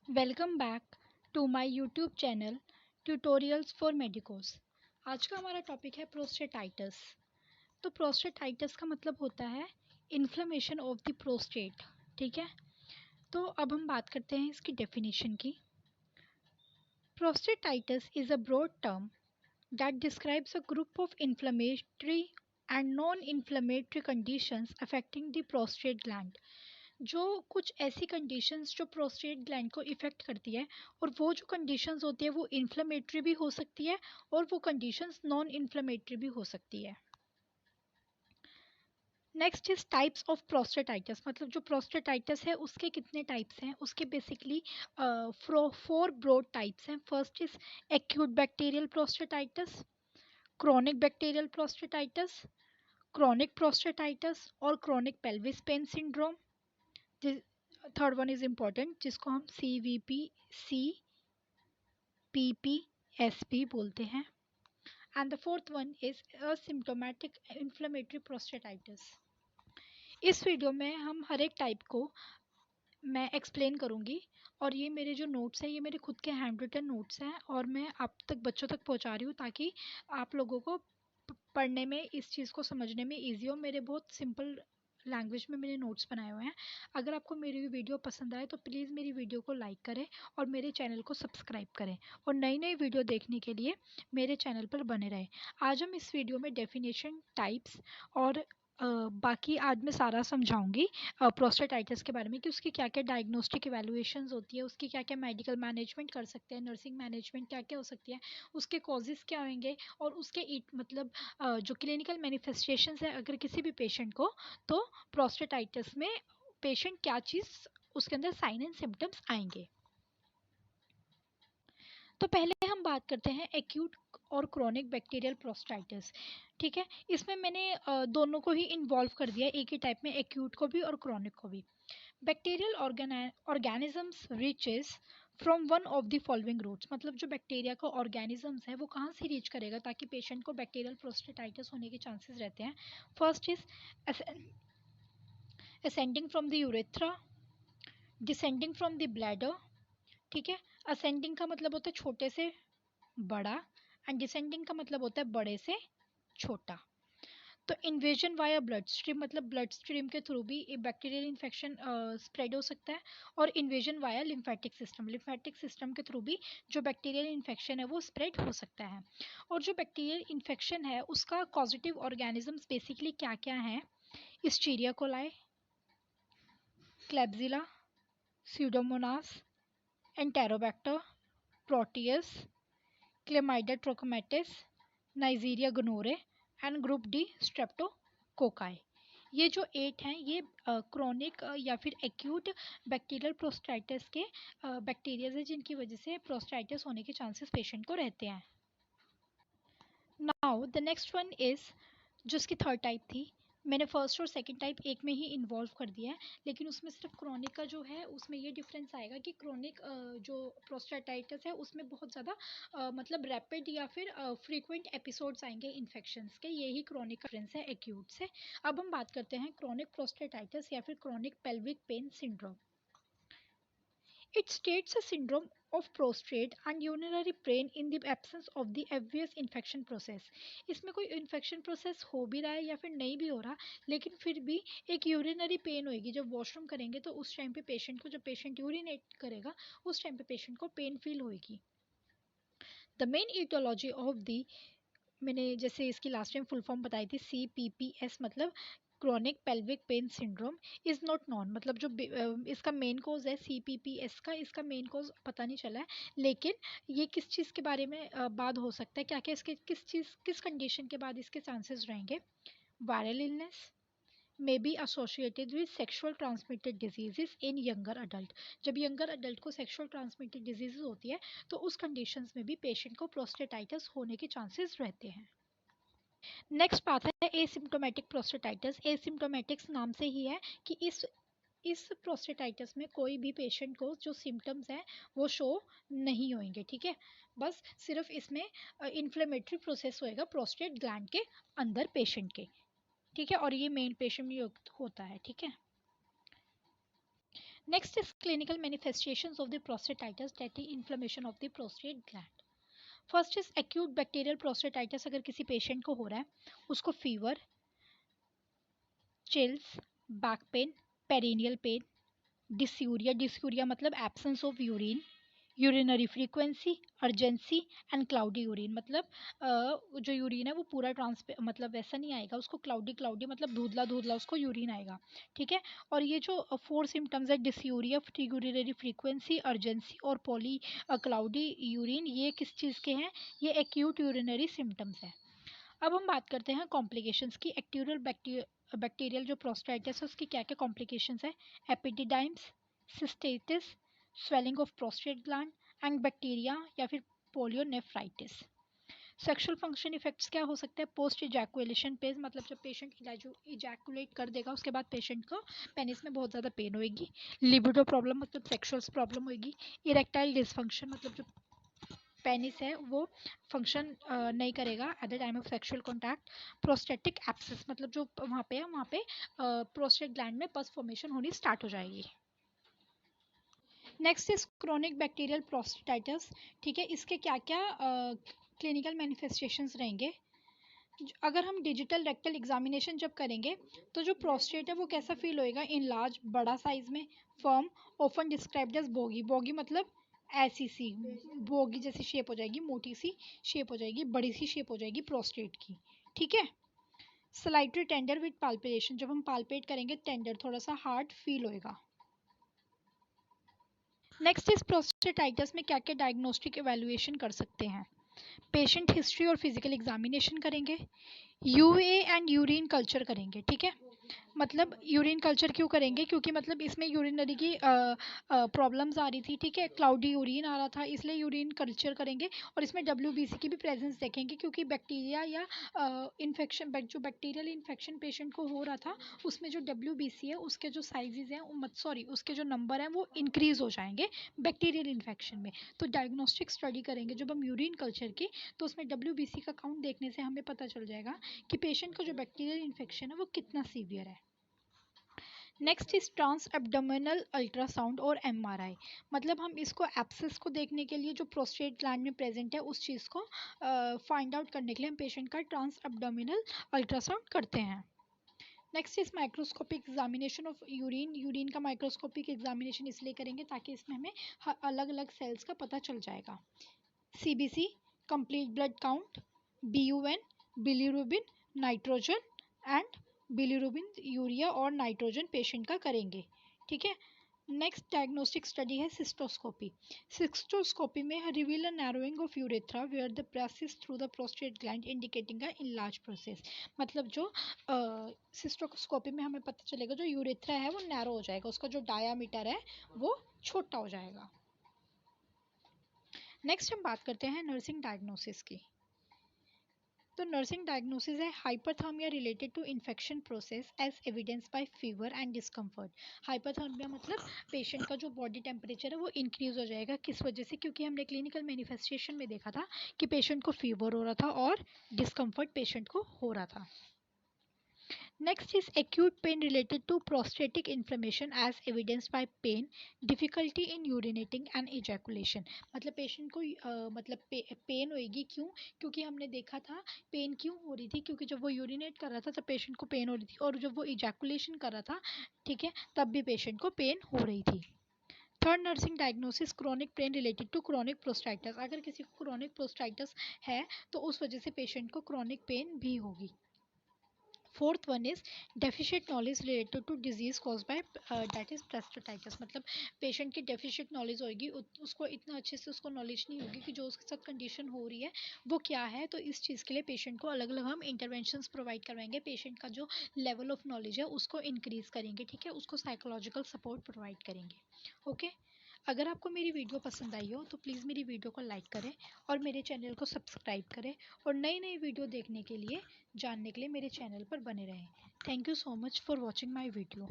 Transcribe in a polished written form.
Welcome back to my YouTube channel tutorials for medicos. आज का हमारा टॉपिक है प्रोस्टेटाइटिस। तो प्रोस्टेटाइटिस का मतलब होता है इन्फ्लेमेशन ऑफ द प्रोस्टेट। ठीक है, तो अब हम बात करते हैं इसकी डेफिनेशन की। Prostatitis is a broad term that describes a group of inflammatory and non inflammatory conditions affecting the prostate gland. जो कुछ ऐसी कंडीशंस जो प्रोस्टेट ग्लैंड को इफ़ेक्ट करती है, और वो जो कंडीशंस होती है वो इन्फ्लेमेटरी भी हो सकती है और वो कंडीशंस नॉन इन्फ्लेमेटरी भी हो सकती है। Next is types of prostatitis. मतलब जो प्रोस्टेटाइटिस है उसके कितने टाइप्स हैं, उसके बेसिकली फोर ब्रॉड टाइप्स हैं। First is acute bacterial prostatitis, chronic bacterial prostatitis, chronic prostatitis और chronic pelvis pain syndrome. Third one is important जिसको हम CVP CPPSP बोलते हैं। And the fourth one is asymptomatic inflammatory prostatitis. इस video में हम हर एक टाइप को मैं एक्सप्लेन करूँगी, और ये मेरे जो नोट्स हैं ये मेरे खुद के हैंड रिटन नोट्स हैं और मैं आप तक बच्चों तक पहुँचा रही हूँ ताकि आप लोगों को पढ़ने में, इस चीज़ को समझने में ईजी हो। मेरे बहुत सिंपल लैंग्वेज में मेरे नोट्स बनाए हुए हैं। अगर आपको मेरी वीडियो पसंद आए तो प्लीज़ मेरी वीडियो को लाइक करें और मेरे चैनल को सब्सक्राइब करें, और नई नई वीडियो देखने के लिए मेरे चैनल पर बने रहें। आज हम इस वीडियो में डेफिनेशन, टाइप्स और बाकी आज मैं सारा समझाऊंगी प्रोस्टेटाइटिस के बारे में कि उसकी क्या क्या डायग्नोस्टिक इवैल्यूएशंस होती है, उसकी क्या क्या मेडिकल मैनेजमेंट कर सकते हैं, नर्सिंग मैनेजमेंट क्या क्या हो सकती है, उसके कॉजेज़ क्या होंगे, और उसके मतलब जो क्लिनिकल मैनिफेस्टेशंस है अगर किसी भी पेशेंट को, तो प्रोस्टेटाइटिस में पेशेंट क्या चीज़ उसके अंदर साइन एंड सिम्टम्स आएंगे। तो पहले हम बात करते हैं एक्यूट और क्रोनिक बैक्टीरियल प्रोस्टाइटिस। ठीक है, इसमें मैंने दोनों को ही इन्वॉल्व कर दिया एक ही टाइप में, एक्यूट को भी और क्रोनिक को भी। Bacterial organisms reaches from one of the following routes. मतलब जो बैक्टीरिया का ऑर्गेनिजम्स है वो कहाँ से रीच करेगा ताकि पेशेंट को बैक्टीरियल प्रोस्टेटाइटिस होने के चांसेस रहते हैं। First is ascending from the urethra, descending from the bladder. ठीक है, असेंडिंग का मतलब होता है छोटे से बड़ा, एंड डिसेंडिंग का मतलब होता है बड़े से छोटा। तो इन्वेजन वाया ब्लड स्ट्रीम, मतलब ब्लड स्ट्रीम के थ्रू भी बैक्टीरियल इन्फेक्शन स्प्रेड हो सकता है, और invasion via lymphatic system, lymphatic system के थ्रू भी जो बैक्टीरियल इन्फेक्शन है वो स्प्रेड हो सकता है। और जो बैक्टीरियल इन्फेक्शन है उसका कॉजेटिव ऑर्गेनिजम्स बेसिकली क्या क्या हैं? Escherichia coli, Klebsiella, Pseudomonas, Enterobacter, Proteus, Chlamydia trachomatis, Neisseria gonorrhoeae and group D streptococci. ये जो 8 हैं ये क्रोनिक या फिर एक्यूट बैक्टीरियल प्रोस्टाइटिस के बैक्टीरियाज है जिनकी वजह से प्रोस्टाइटिस होने के चांसेस पेशेंट को रहते हैं। Now the next one is जो इसकी थर्ड टाइप थी, मैंने फर्स्ट और सेकंड टाइप एक में ही इन्वॉल्व कर दिया है, लेकिन उसमें सिर्फ क्रोनिक का जो है उसमें ये डिफरेंस आएगा कि क्रोनिक जो प्रोस्टेटाइटिस है उसमें बहुत ज़्यादा मतलब रैपिड या फिर फ्रीक्वेंट एपिसोड्स आएंगे इन्फेक्शंस के, यही क्रोनिक का डिफरेंस है एक्यूट से। अब हम बात करते हैं क्रोनिक प्रोस्टेटाइटिस या फिर chronic pelvic pain syndrome. It states a syndrome of prostate and urinary pain in the absence of the obvious infection process। इसमें कोई इन्फेक्शन प्रोसेस हो भी रहा है या फिर नहीं भी हो रहा, लेकिन फिर भी एक यूरिनरी पेन होगी। जब वॉशरूम करेंगे तो उस टाइम पे पेशेंट को, जब पेशेंट यूरिनेट करेगा उस टाइम पे पेशेंट को पेन फील होगी। The main aetiology of the, मैंने जैसे इसकी लास्ट टाइम फुल फॉर्म बताई थी CPPS, मतलब chronic pelvic pain syndrome is not non. मतलब जो इसका मेन कोज है CPPS का, इसका मेन कोज पता नहीं चला है, लेकिन ये किस चीज़ के बारे में बाद हो सकता है, क्या क्या इसके किस चीज़ किस कंडीशन के बाद इसके चांसेस रहेंगे? Viral illness may be associated with sexual transmitted diseases in younger adult। जब यंगर अडल्ट को सेक्सुअल ट्रांसमिटेड डिजीज होती है तो उस कंडीशंस में भी पेशेंट को प्रोस्टेटाइटिस होने के चांसेस रहते हैं। नेक्स्ट बात है एसिम्प्टोमेटिक प्रोस्टेटाइटिस। एसिम्प्टोमेटिक्स नाम से ही है कि इस प्रोस्टेटाइटिस में कोई भी पेशेंट को जो सिम्टम्स हैं वो शो नहीं होंगे। ठीक है, बस सिर्फ इसमें इन्फ्लेमेटरी प्रोसेस होएगा प्रोस्टेट ग्लैंड के अंदर पेशेंट के। ठीक है, और ये मेल पेशेंट में होता है, ठीक है। Next is clinical manifestations of the prostatitis, that is inflammation of the prostate gland. First is acute bacterial prostatitis. अगर किसी पेशेंट को हो रहा है, उसको fever, chills, back pain, perineal pain, dysuria, dysuria मतलब absence of urine, urinary frequency, urgency and cloudy urine, मतलब जो यूरिन है वो पूरा मतलब वैसा नहीं आएगा, उसको क्लाउडी क्लाउडी मतलब धुंधला धुंधला उसको यूरिन आएगा, ठीक है। और ये जो 4 सिम्टम्स है, डिस्यूरिया, यूरिनरी फ्रीक्वेंसी, अर्जेंसी और पॉली क्लाउडी यूरिन, ये किस चीज़ के हैं? ये एक्यूट यूरिनरी सिम्टम्स है। अब हम बात करते हैं कॉम्प्लिकेशंस की। एक्यूरल बैक्टीरियल जो प्रोस्टाइटिस है उसकी क्या क्या कॉम्प्लिकेशंस है? Epididymis, cystitis, swelling of prostate gland and bacteria या फिर पोलियोनेफ्राइटिस। सेक्सुअल फंक्शन इफेक्ट्स क्या हो सकते हैं? पोस्ट इजैकुलेशन पेन, मतलब जब पेशेंट इजैकुलेट कर देगा उसके बाद पेशेंट को पेनिस में बहुत ज़्यादा पेन होएगी। लिबिडो प्रॉब्लम मतलब सेक्सुअल प्रॉब्लम होएगी। इरेक्टाइल डिसफंक्शन मतलब जो पेनिस है वो फंक्शन नहीं करेगा at the time of sexual contact. Prostatic abscess मतलब जो वहाँ पे है वहाँ पे प्रोस्टेट ग्लैंड में पस फॉर्मेशन होनी स्टार्ट हो जाएगी। Next is chronic bacterial prostatitis, ठीक है। इसके क्या क्या क्लिनिकल मैनिफेस्टेशंस रहेंगे? अगर हम डिजिटल रेक्टल एग्जामिनेशन जब करेंगे तो जो प्रोस्टेट है वो कैसा फील होएगा? इन लार्ज, बड़ा साइज में, firm, often described as boggy, boggy मतलब ऐसी सी बोगी जैसी शेप हो जाएगी, मोटी सी शेप हो जाएगी, बड़ी सी शेप हो जाएगी प्रोस्टेट की, ठीक है। स्लाइटली टेंडर विद पाल्पेशन, जब हम पाल्पेट करेंगे टेंडर थोड़ा सा हार्ड फील होएगा। नेक्स्ट इज प्रोस्टेटाइटिस में क्या क्या डायग्नोस्टिक एवेल्युएशन कर सकते हैं? पेशेंट हिस्ट्री और फिजिकल एग्जामिनेशन करेंगे, यूए एंड यूरिन कल्चर करेंगे, ठीक है। मतलब यूरिन कल्चर क्यों करेंगे? क्योंकि मतलब इसमें यूरिनरी की प्रॉब्लम्स आ रही थी, ठीक है, क्लाउडी यूरिन आ रहा था, इसलिए यूरिन कल्चर करेंगे। और इसमें डब्ल्यूबीसी की भी प्रेजेंस देखेंगे क्योंकि बैक्टीरिया या इन्फेक्शन जो बैक्टीरियल इन्फेक्शन पेशेंट को हो रहा था उसमें जो डब्ल्यूबीसी है उसके जो साइजेज हैं उसके जो नंबर हैं वो इंक्रीज हो जाएंगे बैक्टीरियल इन्फेक्शन में। तो डायग्नोस्टिक स्टडी करेंगे जब हम यूरिन कल्चर की, तो उसमें डब्ल्यूबीसी का काउंट देखने से हमें पता चल जाएगा कि पेशेंट को जो बैक्टीरियल इन्फेक्शन है वो कितना सीवियर है। Next is trans abdominal ultrasound और एमआरआई, मतलब हम इसको एब्सेस को देखने के लिए जो प्रोस्टेट ग्लैंड में प्रेजेंट है उस चीज़ को फाइंड आउट करने के लिए हम पेशेंट का ट्रांस एब्डोमिनल अल्ट्रासाउंड करते हैं। Next is microscopic examination of urine, urine का माइक्रोस्कोपिक एग्जामिनेशन इसलिए करेंगे ताकि इसमें हमें अलग अलग सेल्स का पता चल जाएगा। CBC, complete blood count, BUN, bilirubin, nitrogen and bilirubin, urea और नाइट्रोजन पेशेंट का करेंगे, ठीक है। नेक्स्ट डायग्नोस्टिक स्टडी है सिस्टोस्कोपी। सिस्टोस्कोपी में reveal a narrowing of urethra where the presses through the prostate gland indicating a enlarge process, मतलब जो cystoscopy में हमें पता चलेगा जो यूरेथ्रा है वो नैरो हो जाएगा, उसका जो डायामीटर है वो छोटा हो जाएगा। नेक्स्ट हम बात करते हैं नर्सिंग डायग्नोसिस की। तो नर्सिंग डायग्नोसिस है hyperthermia related to infection process as evidence by fever and discomfort. Hyperthermia मतलब पेशेंट का जो बॉडी टेम्परेचर है वो इंक्रीज हो जाएगा, किस वजह से? क्योंकि हमने क्लिनिकल मैनिफेस्टेशन में देखा था कि पेशेंट को फीवर हो रहा था और डिस्कम्फर्ट पेशेंट को हो रहा था। Next is acute pain related to prostatic inflammation as evidenced by pain, difficulty in urinating and ejaculation। मतलब पेशेंट को मतलब पेन होएगी, क्यों? क्योंकि हमने देखा था पेन क्यों हो रही थी, क्योंकि जब वो यूरिनेट कर रहा था तब पेशेंट को पेन हो रही थी, और जब वो इजैकुलेशन कर रहा था, ठीक है, तब भी पेशेंट को पेन हो रही थी। Third nursing diagnosis chronic pain related to chronic prostatitis. अगर किसी को क्रोनिक प्रोस्टाइटिस है तो उस वजह से पेशेंट को क्रोनिक पेन भी होगी। Fourth one is deficient knowledge related to disease cause by that is prostatitis, मतलब पेशेंट की डेफिशिएंट नॉलेज होगी, उसको इतना अच्छे से उसको नॉलेज नहीं होगी कि जो उसके साथ कंडीशन हो रही है वो क्या है। तो इस चीज़ के लिए पेशेंट को अलग अलग हम इंटरवेंशंस प्रोवाइड करवाएंगे, पेशेंट का जो लेवल ऑफ नॉलेज है उसको इंक्रीज करेंगे, ठीक है, उसको साइकोलॉजिकल सपोर्ट प्रोवाइड करेंगे। ओके, अगर आपको मेरी वीडियो पसंद आई हो तो प्लीज़ मेरी वीडियो को लाइक करें और मेरे चैनल को सब्सक्राइब करें, और नई नई वीडियो देखने के लिए, जानने के लिए मेरे चैनल पर बने रहें। Thank you so much for watching my video.